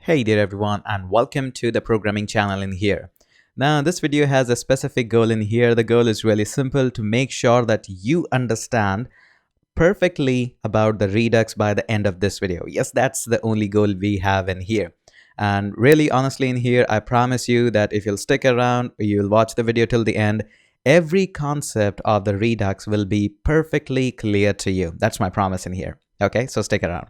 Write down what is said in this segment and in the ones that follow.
Hey there everyone, and welcome to the programming channel in here. Now this video has a specific goal in here. The goal is really simple: to make sure that you understand perfectly about the Redux by the end of this video. Yes, that's the only goal we have in here. And really honestly in here, I promise you that if you'll stick around, you'll watch the video till the end, every concept of the Redux will be perfectly clear to you. That's my promise in here. Okay, so stick around.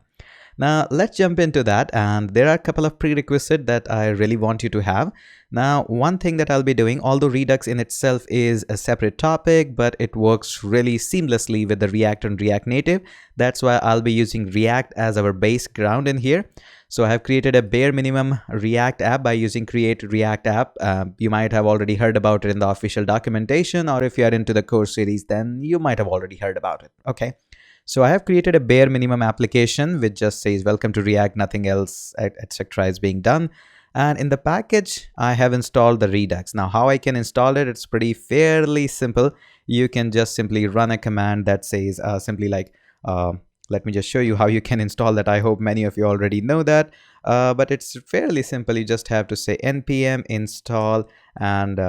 Now let's jump into that, and there are a couple of prerequisites that I really want you to have. Now, one thing that I'll be doing, although Redux in itself is a separate topic, but it works really seamlessly with the React and React Native. That's why I'll be using React as our base ground in here. So I have created a bare minimum React app by using Curated React app. You might have already heard about it in the official documentation, or if you are into the course series, then you might have already heard about it. Okay. So I have created a bare minimum application which just says welcome to React, nothing else, etc. is being done. And in the package, I have installed the Redux. Now, how I can install it, it's pretty fairly simple. You can just simply run a command that says let me just show you how you can install that. I hope many of you already know that, but it's fairly simple. You just have to say npm install and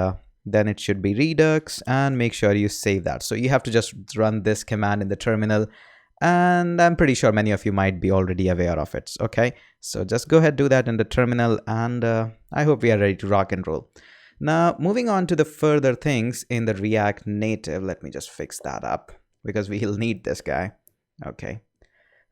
then it should be Redux, and make sure you save that. So you have to just run this command in the terminal, and I'm pretty sure many of you might be already aware of it. Okay, so just go ahead, do that in the terminal, and I hope we are ready to rock and roll. Now, moving on to the further things in the React Native, let me just fix that up because we'll need this guy. Okay,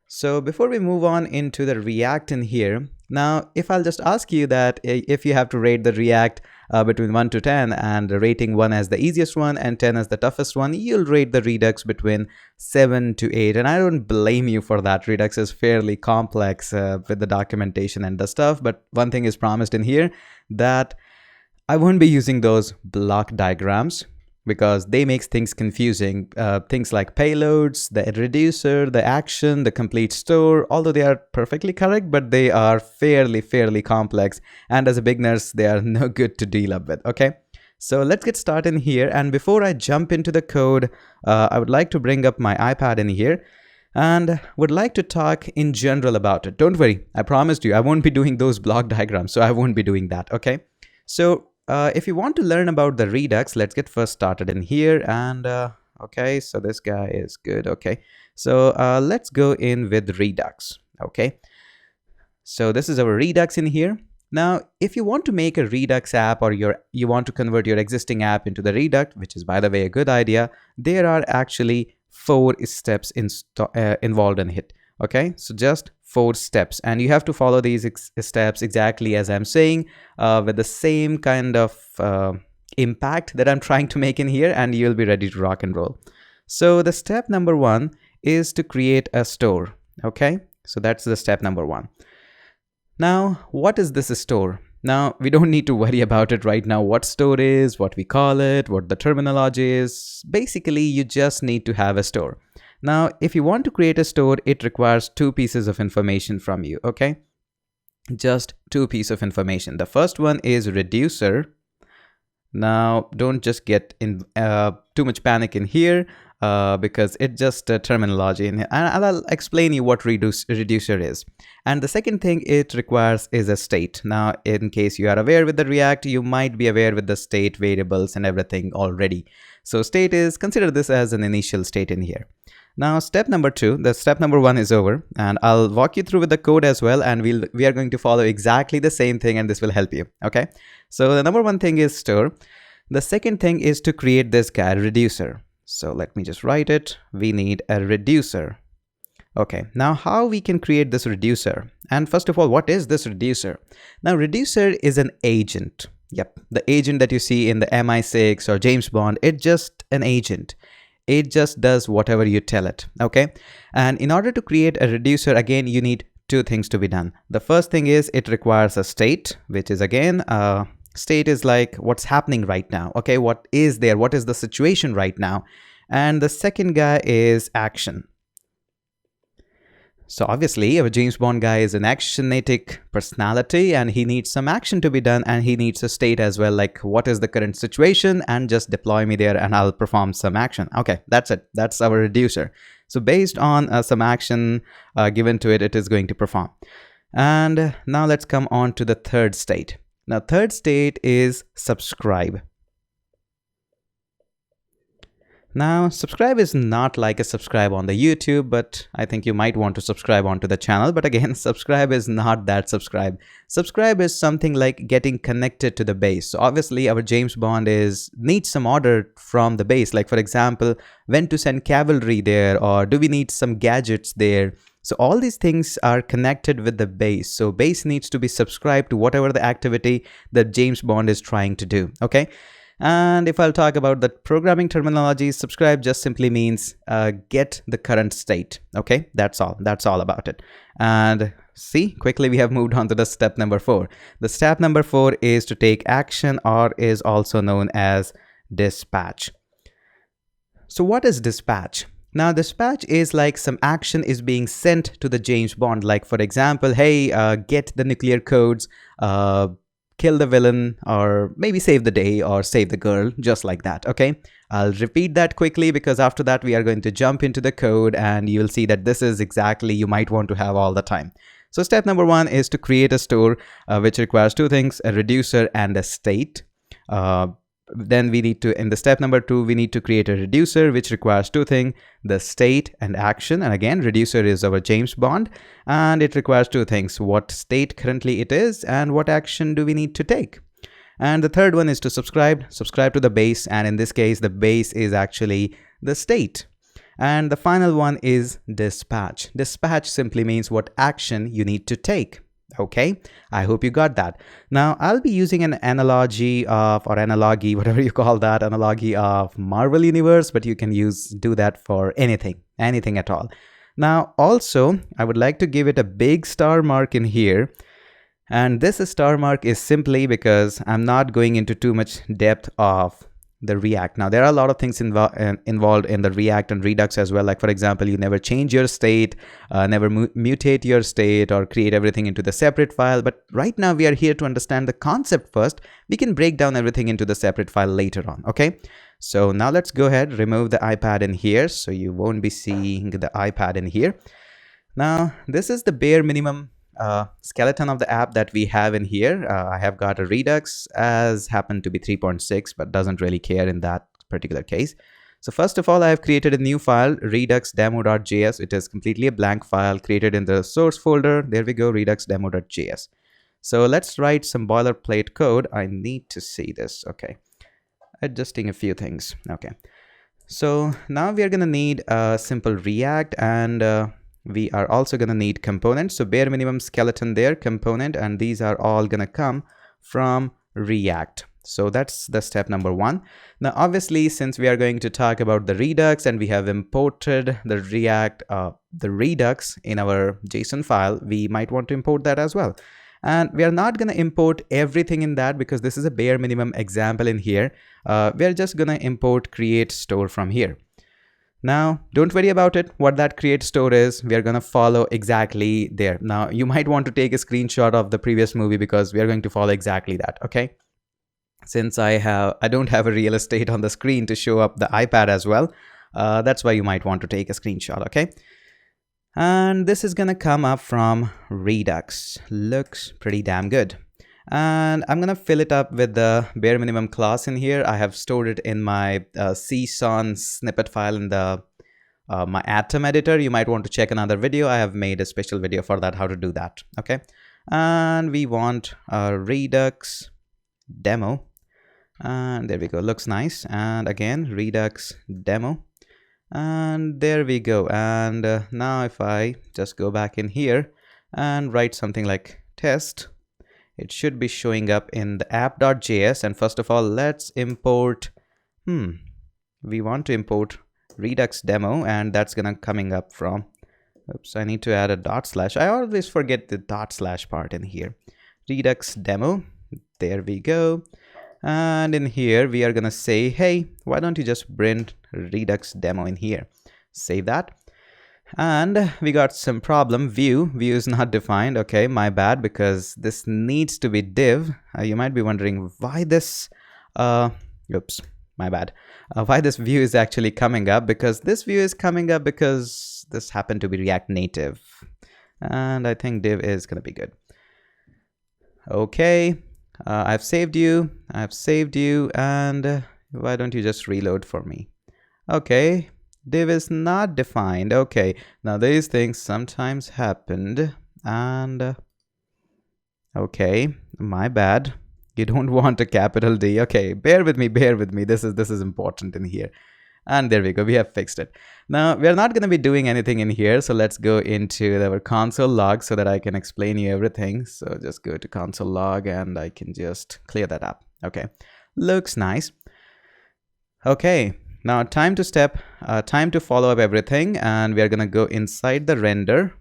so before we move on into the React in here, now if I'll just ask you that if you have to rate the React between 1 to 10, and rating 1 as the easiest one and 10 as the toughest one, you'll rate the Redux between 7 to 8. And I don't blame you for that. Redux is fairly complex with the documentation and the stuff. But one thing is promised in here, that I won't be using those block diagrams because they make things confusing. Things like payloads, the reducer, the action, the complete store, although they are perfectly correct, but they are fairly complex. And as a beginners, they are no good to deal up with. Okay, so let's get started in here. And before I jump into the code, I would like to bring up my iPad in here and would like to talk in general about it. Don't worry, I promised you I won't be doing those block diagrams, so I won't be doing that. Okay, so if you want to learn about the Redux, let's get first started in here. And okay, so this guy is good. Okay, so let's go in with Redux. Okay, so this is our Redux in here. Now, if you want to make a Redux app, or you want to convert your existing app into the Redux, which is, by the way, a good idea, there are actually 4 steps involved in it. Okay, so just 4 steps, and you have to follow these steps exactly as I'm saying, with the same kind of impact that I'm trying to make in here, and you'll be ready to rock and roll. So the step number 1 is to create a store. Okay, so that's the step number 1. Now, what is this store? Now, we don't need to worry about it right now, what store is, what we call it, what the terminology is. Basically, you just need to have a store. Now, if you want to create a store, it requires 2 pieces of information from you. Okay, just 2 pieces of information. The first one is reducer. Now, don't just get in too much panic in here because it's just a terminology, and I'll explain you what reducer is. And the second thing it requires is a state. Now, in case you are aware with the React, you might be aware with the state variables and everything already. So state is, consider this as an initial state in here. Now, step number 2, the step number 1 is over, and I'll walk you through with the code as well, and we are going to follow exactly the same thing, and this will help you. Okay, so the number 1 thing is store. The second thing is to create this guy, reducer. So let me just write it. We need a reducer. Okay, now how we can create this reducer? And first of all, what is this reducer? Now, reducer is an agent. Yep, the agent that you see in the MI6 or James Bond, it's just an agent. It just does whatever you tell it. Okay, and in order to create a reducer, again, you need 2 things to be done. The first thing is it requires a state, which is again, state is like what's happening right now. Okay, what is there? What is the situation right now? And the second guy is action. So obviously, our James Bond guy is an actionatic personality, and he needs some action to be done, and he needs a state as well, like what is the current situation, and just deploy me there and I'll perform some action. Okay, that's it. That's our reducer. So based on some action given to it, it is going to perform. And now let's come on to the third state. Now, third state is subscribe. Now, subscribe is not like a subscribe on the YouTube, but I think you might want to subscribe onto the channel. But again, subscribe is not that subscribe. Subscribe is something like getting connected to the base. So obviously our James Bond needs some order from the base. Like for example, when to send cavalry there, or do we need some gadgets there? So all these things are connected with the base. So base needs to be subscribed to whatever the activity that James Bond is trying to do. Okay. And if I'll talk about the programming terminology, subscribe just simply means get the current state. Okay, that's all about it. And see, quickly we have moved on to the step number 4. The step number 4 is to take action, or is also known as dispatch. So what is dispatch? Now, dispatch is like some action is being sent to the James Bond. Like for example, hey, get the nuclear codes, kill the villain, or maybe save the day or save the girl, just like that. Okay, I'll repeat that quickly because after that we are going to jump into the code and you'll see that this is exactly you might want to have all the time. So step number 1 is to create a store which requires 2 things, a reducer and a state. Then we need to, in the step number 2, we need to create a reducer which requires 2 things, the state and action. And again, reducer is our James Bond and it requires 2 things, what state currently it is and what action do we need to take. And the third one is to subscribe to the base, and in this case the base is actually the state. And the final one is dispatch. Dispatch simply means what action you need to take. Okay, I hope you got that. Now I'll be using an analogy of, or analogy, whatever you call that, analogy of Marvel Universe, but you can do that for anything at all. Now also I would like to give it a big star mark in here, and this star mark is simply because I'm not going into too much depth of the React. Now there are a lot of things involved in the React and Redux as well. Like for example, you never change your state, never mutate your state, or create everything into the separate file. But right now we are here to understand the concept first. We can break down everything into the separate file later on. Okay, so now let's go ahead, remove the iPad in here so you won't be seeing the iPad in here. Now this is the bare minimum skeleton of the app that we have in here. I have got a Redux as happened to be 3.6, but doesn't really care in that particular case. So first of all, I have created a new file, redux-demo.js. It is completely a blank file created in the source folder. There we go, redux-demo.js. So let's write some boilerplate code. I need to see this. Okay, adjusting a few things. Okay, so now we are going to need a simple React, and we are also going to need components. So bare minimum skeleton there, component, and these are all going to come from React. So that's the step number 1. Now obviously, since we are going to talk about the Redux and we have imported the Redux in our JSON file, we might want to import that as well. And we are not going to import everything in that because this is a bare minimum example in here. We are just going to import create store from here. Now, don't worry about it. What that create store is, we are going to follow exactly there. Now, you might want to take a screenshot of the previous movie because we are going to follow exactly that. Okay. Since I don't have a real estate on the screen to show up the iPad as well. That's why you might want to take a screenshot. Okay. And this is going to come up from Redux. Looks pretty damn good. And I'm going to fill it up with the bare minimum class in here. I have stored it in my CSON snippet file in the my Atom editor. You might want to check another video. I have made a special video for that, how to do that. Okay. And we want a Redux demo. And there we go. Looks nice. And again, Redux demo. And there we go. And now if I just go back in here and write something like test, it should be showing up in the app.js. And first of all, let's import, we want to import Redux demo, and that's gonna coming up from, oops, I need to add a /. I always forget the / part in here. Redux demo, there we go. And in here, we are gonna say, hey, why don't you just print Redux demo in here? Save that. And we got some problem. View is not defined. Okay, my bad, because this needs to be div. You might be wondering why this oops, my bad, why this view is actually coming up, because this view is coming up because this happened to be React Native. And I think div is gonna be good. Okay, I've saved you, and why don't you just reload for me? Okay, div is not defined. Okay, now these things sometimes happened, and okay, my bad. You don't want a capital D. Okay, bear with me, this is important in here. And there we go, we have fixed it. Now we're not going to be doing anything in here, so let's go into our console log so that I can explain you everything. So just go to console log and I can just clear that up. Okay, looks nice. Okay, now time to follow up everything, and we are going to go inside the render,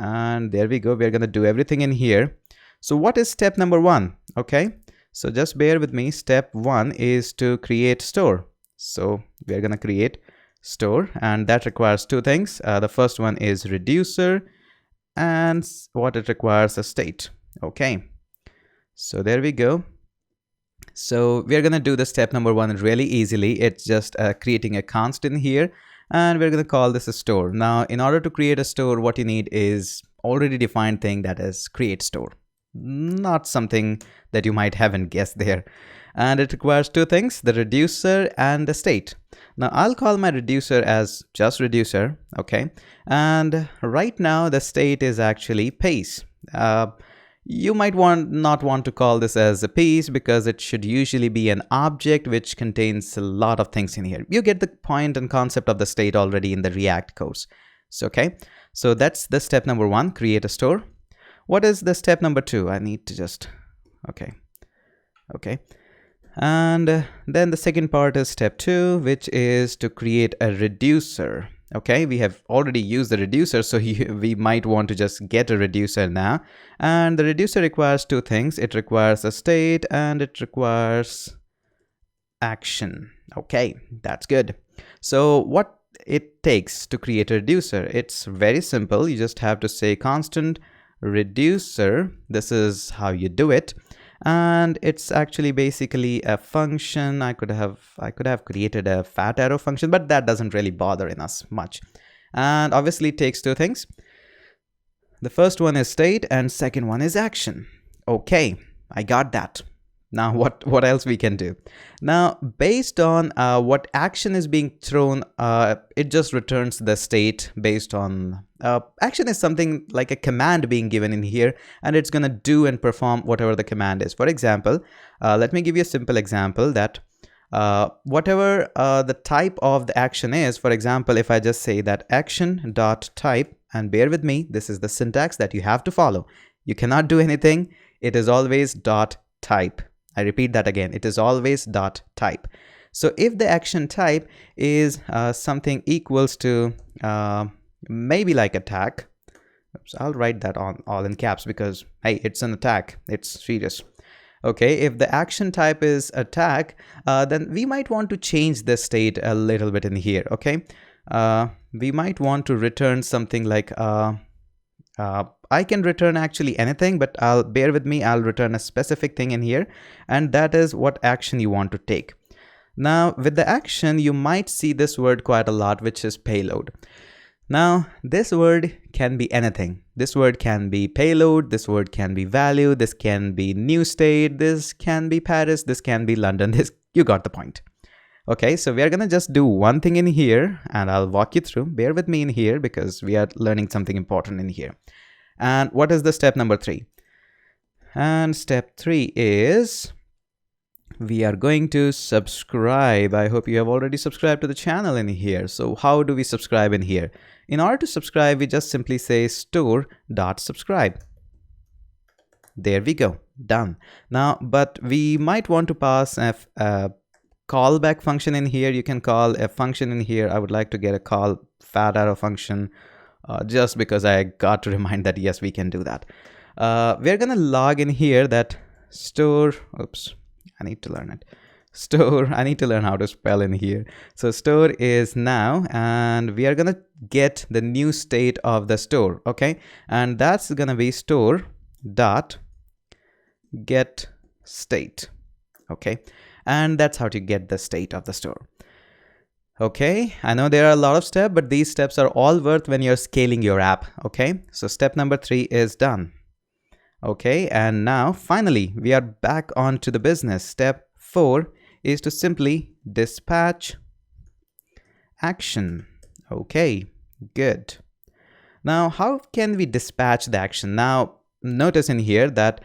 and there we go, we're going to do everything in here. So what is step number 1? Okay, so just bear with me. Step 1 is to create store. So we're going to create store, and that requires two things. The first one is reducer, and what it requires a state. Okay, so there we go. So we're going to do the step number 1 really easily. It's just creating a constant here, and we're going to call this a store. Now in order to create a store, what you need is already defined thing, that is create store, not something that you might haven't guessed there. And it requires two things, the reducer and the state. Now I'll call my reducer as just reducer. Okay, and right now the state is actually pace. You might not want to call this as a piece, because it should usually be an object which contains a lot of things in here. You get the point and concept of the state already in the React course. So okay, so that's the step number 1, create a store. What is the step number 2? I need to just, okay, and then the second part is step 2, which is to create a reducer. Okay, we have already used the reducer, so we might want to just get a reducer now. And the reducer requires two things. It requires a state and it requires action. Okay, that's good. So what it takes to create a reducer, it's very simple. You just have to say constant reducer. This is how you do it. And it's actually basically a function. I could have created a fat arrow function, but that doesn't really bother in us much. And obviously it takes two things. The first one is state and second one is action. Okay, I got that. Now what else we can do? Now based on what action is being thrown, it just returns the state based on action is something like a command being given in here, and it's gonna do and perform whatever the command is. For example, let me give you a simple example that whatever the type of the action is. For example, if I just say that action dot type, and bear with me, this is the syntax that you have to follow. You cannot do anything. It is always dot type. I repeat that again, it is always dot type. So if the action type is something equals to maybe like attack, oops, I'll write that on all in caps because hey, it's an attack, it's serious. Okay, if the action type is attack, then we might want to change the state a little bit in here. Okay, we might want to return something like I can return actually anything, but bear with me, I'll return a specific thing in here, and that is what action you want to take. Now with the action, you might see this word quite a lot, which is payload. Now this word can be anything. This word can be payload, this word can be value, this can be new state, this can be Paris, this can be London. This, you got the point. Okay, so we are gonna just do one thing in here and I'll walk you through. Bear with me in here because we are learning something important in here. And what is the step number 3? And step 3 is we are going to subscribe. I hope you have already subscribed to the channel in here. So how do we subscribe in here? In order to subscribe, we just simply say store.subscribe. There we go, done. Now, but we might want to pass a callback function in here. You can call a function in here. I would like to get a call fat arrow function. Just because I got to remind that yes, we can do that. We're gonna log in here that store, oops, I need to learn it. Store, I need to learn how to spell in here. So store is now, and we are gonna get the new state of the store, okay? And that's gonna be store dot get state, okay? And that's how to get the state of the store. Okay, I know there are a lot of steps, but these steps are all worth when you're scaling your app. Okay, so step number 3 is done. Okay, and now finally we are back on to the business. Step 4 is to simply dispatch action. Okay, good. Now, how can we dispatch the action? Now, notice in here that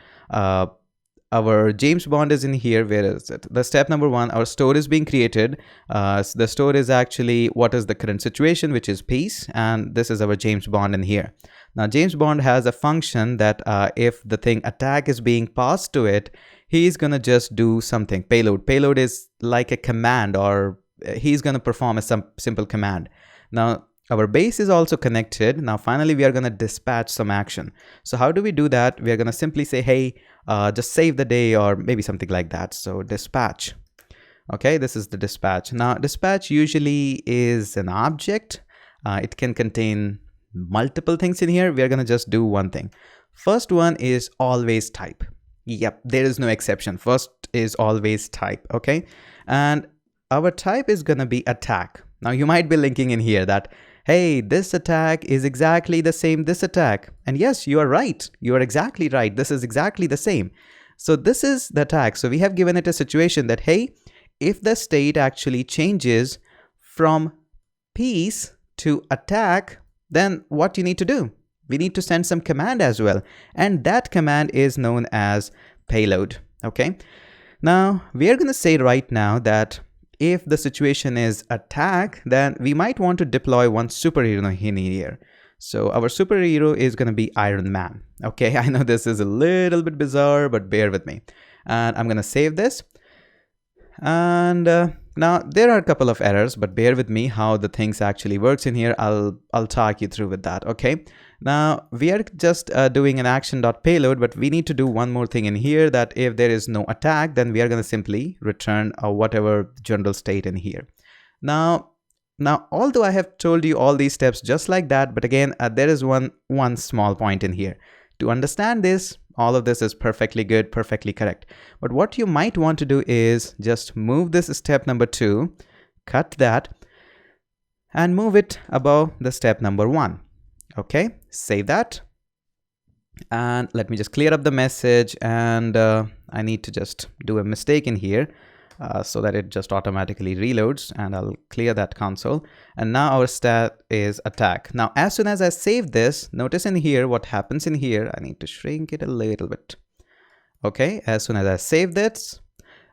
our James Bond is in here. Where is it? The step number 1, our store is being created. So the store is actually what is the current situation, which is peace. And this is our James Bond in here. Now, James Bond has a function that if the thing attack is being passed to it, he's going to just do something. Payload. Payload is like a command, or he's going to perform a simple command. Now, our base is also connected. Now, finally, we are going to dispatch some action. So how do we do that? We are going to simply say, hey, just save the day, or maybe something like that. So dispatch. Okay, this is the dispatch. Now, dispatch usually is an object. It can contain multiple things in here. We are going to just do one thing. First one is always type. Yep, there is no exception. First is always type. Okay, and our type is going to be attack. Now, you might be linking in here that, hey, this attack is exactly the same this attack. And yes, you are right. You are exactly right. This is exactly the same. So this is the attack. So we have given it a situation that, hey, if the state actually changes from peace to attack, then what you need to do? We need to send some command as well. And that command is known as payload. Okay. Now, we are going to say right now that if the situation is attack, then we might want to deploy one superhero in here. So our superhero is going to be Iron Man. Okay, I know this is a little bit bizarre, but bear with me. And I'm going to save this. And now there are a couple of errors, but bear with me how the things actually works in here. I'll talk you through with that. Okay. Now we are just doing an action.payload, but we need to do one more thing in here, that if there is no attack, then we are going to simply return whatever general state in here. Now, although I have told you all these steps just like that, but again, there is one small point in here. To understand this, all of this is perfectly good, perfectly correct. But what you might want to do is just move this step number 2, cut that, and move it above the step number 1. Okay, save that. And let me just clear up the message, and I need to just do a mistake in here so that it just automatically reloads, and I'll clear that console. And now our stat is attack. Now, as soon as I save this, notice in here what happens in here. I need to shrink it a little bit. Okay, as soon as I save this,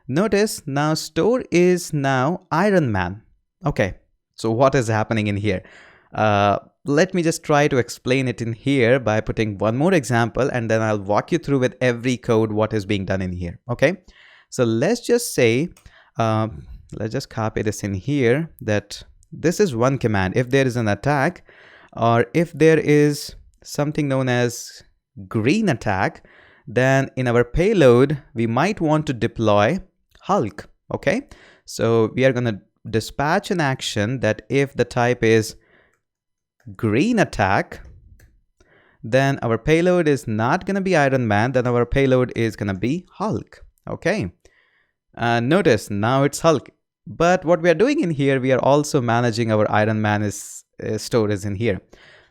notice now store is now Iron Man. Okay, so what is happening in here? Let me just try to explain it in here by putting one more example, and then I'll walk you through with every code what is being done in here. Okay, so let's just say, let's just copy this in here, that this is one command. If there is an attack, or if there is something known as green attack, then in our payload, we might want to deploy Hulk. Okay, so we are going to dispatch an action that if the type is green attack, then our payload is not going to be Iron Man, then our payload is going to be Hulk. Okay, notice now it's Hulk. But what we are doing in here, we are also managing our Iron Man storage in here.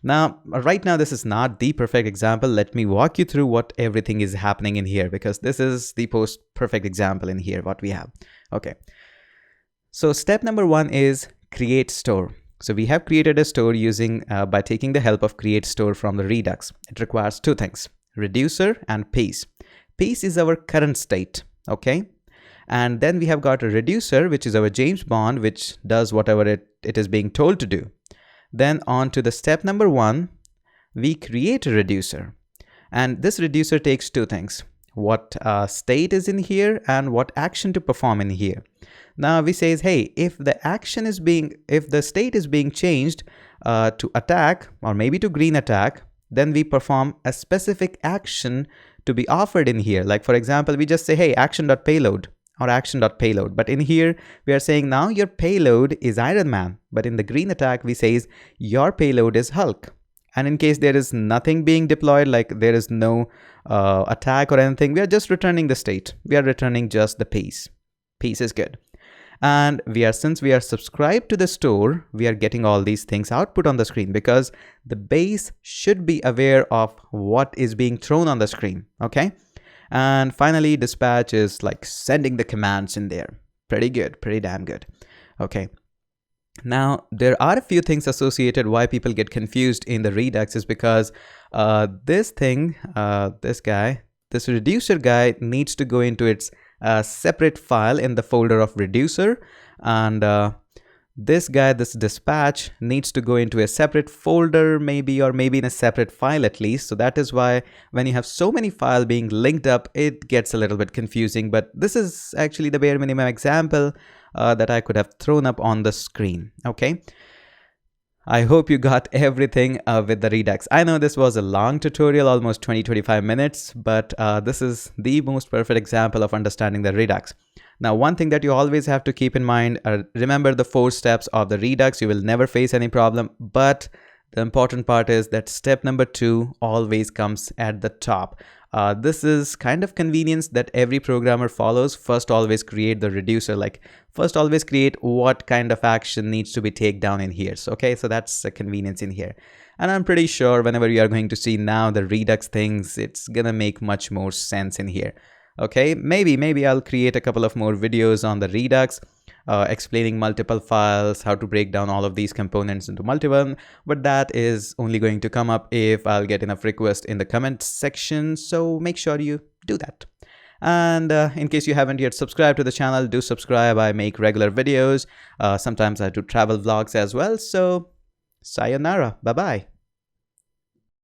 Now, right now, this is not the perfect example. Let me walk you through what everything is happening in here, because this is the perfect example in here, what we have. Okay, so step number 1 is create store. So we have created a store using by taking the help of create store from the Redux. It requires 2 things, reducer and piece. Piece is our current state. Okay, and then we have got a reducer, which is our James Bond, which does whatever it is being told to do. Then on to the step number 1, we create a reducer, and this reducer takes 2 things, what state is in here and what action to perform in here. Now we says, hey, if the state is being changed to attack, or maybe to green attack, then we perform a specific action to be offered in here. Like for example, we just say, hey, action.payload or action.payload. But in here, we are saying now your payload is Iron Man. But in the green attack, we says your payload is Hulk. And in case there is nothing being deployed, like there is no attack or anything, we are just returning the state. We are returning just the piece. Piece is good. And since we are subscribed to the store, we are getting all these things output on the screen because the base should be aware of what is being thrown on the screen. Okay. And finally, dispatch is like sending the commands in there. Pretty good, pretty damn good. Okay. Now, there are a few things associated why people get confused in the Redux is because this reducer guy needs to go into its separate file in the folder of reducer, and this dispatch needs to go into a separate folder, maybe in a separate file at least. So that is why when you have so many files being linked up, it gets a little bit confusing. But this is actually the bare minimum example that I could have thrown up on the screen. Okay. I hope you got everything with the Redux. I know this was a long tutorial, almost 20-25 minutes, but this is the most perfect example of understanding the Redux. Now, one thing that you always have to keep in mind, remember the 4 steps of the Redux. You will never face any problem, but the important part is that step number 2 always comes at the top. This is kind of convenience that every programmer follows. First, always create the reducer, first always create what kind of action needs to be taken down in here. So, okay, so that's a convenience in here. And I'm pretty sure whenever you are going to see now the Redux things, it's gonna make much more sense in here. Okay, maybe I'll create a couple of more videos on the Redux, explaining multiple files, how to break down all of these components into multiple, but that is only going to come up if I'll get enough requests in the comment section. So make sure you do that. And in case you haven't yet subscribed to the channel, do subscribe. I make regular videos. Sometimes I do travel vlogs as well. So sayonara, bye bye.